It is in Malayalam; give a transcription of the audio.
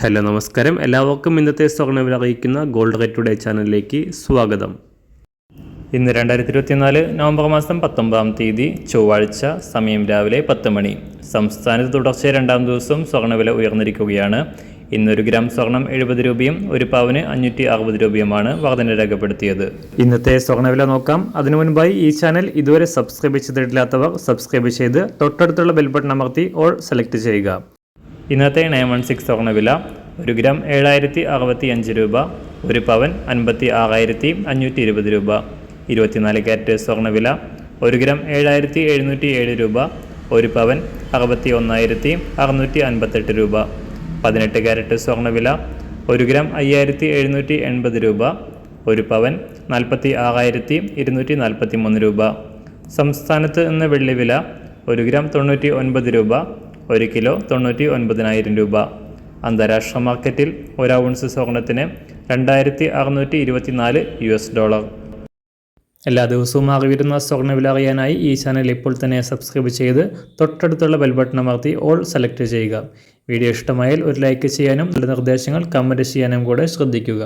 ഹലോ നമസ്കാരം, എല്ലാവർക്കും ഇന്നത്തെ സ്വർണ്ണവില അറിയിക്കുന്ന ഗോൾഡ് റേറ്റ് ടുഡേ ചാനലിലേക്ക് സ്വാഗതം. ഇന്ന് 2024 നവംബർ മാസം 19-ാം തീയതി ചൊവ്വാഴ്ച, സമയം രാവിലെ 10 മണി. സംസ്ഥാനത്ത് തുടർച്ചയായ രണ്ടാം ദിവസം സ്വർണ്ണവില ഉയർന്നിരിക്കുകയാണ്. ഇന്ന് 1 ഗ്രാം സ്വർണം 70 രൂപയും 1 പവന് 560 രൂപയുമാണ് വർധന രേഖപ്പെടുത്തിയത്. ഇന്നത്തെ സ്വർണ്ണവില നോക്കാം. അതിനു മുൻപായി ഈ ചാനൽ ഇതുവരെ സബ്സ്ക്രൈബ് ചെയ്തിട്ടില്ലാത്തവർ സബ്സ്ക്രൈബ് ചെയ്ത് തൊട്ടടുത്തുള്ള ബെൽ ബട്ടൺ അമർത്തി ഓൾ സെലക്ട് ചെയ്യുക. ഇന്നത്തെ 916 സ്വർണ്ണവില 1 ഗ്രാം 7065 രൂപ, 1 പവൻ 56,520 രൂപ. 24 ക്യാരറ്റ് സ്വർണ്ണവില 1 ഗ്രാം 7707 രൂപ, 1 പവൻ 61,658 രൂപ. 18 ക്യാരറ്റ് സ്വർണ്ണവില 1 ഗ്രാം 5780 രൂപ, 1 പവൻ 46,243 രൂപ. സംസ്ഥാനത്ത് ഇന്ന് വെള്ളിവില 1 ഗ്രാം 99 രൂപ, 1 കിലോ 99,000 രൂപ. അന്താരാഷ്ട്ര മാർക്കറ്റിൽ 1 ഔൺസ് സ്വർണത്തിന് $2,624. എല്ലാ ദിവസവും അറിവിരുന്ന സ്വർണ്ണവില അറിയാനായി ഈ ചാനൽ ഇപ്പോൾ തന്നെ സബ്സ്ക്രൈബ് ചെയ്ത് തൊട്ടടുത്തുള്ള ബെൽ ബട്ടൺ അമർത്തി ഓൾ സെലക്ട് ചെയ്യുക. വീഡിയോ ഇഷ്ടമായാൽ ഒരു ലൈക്ക് ചെയ്യാനും നല്ല നിർദ്ദേശങ്ങൾ കമൻറ്റ് ചെയ്യാനും കൂടെ ശ്രദ്ധിക്കുക.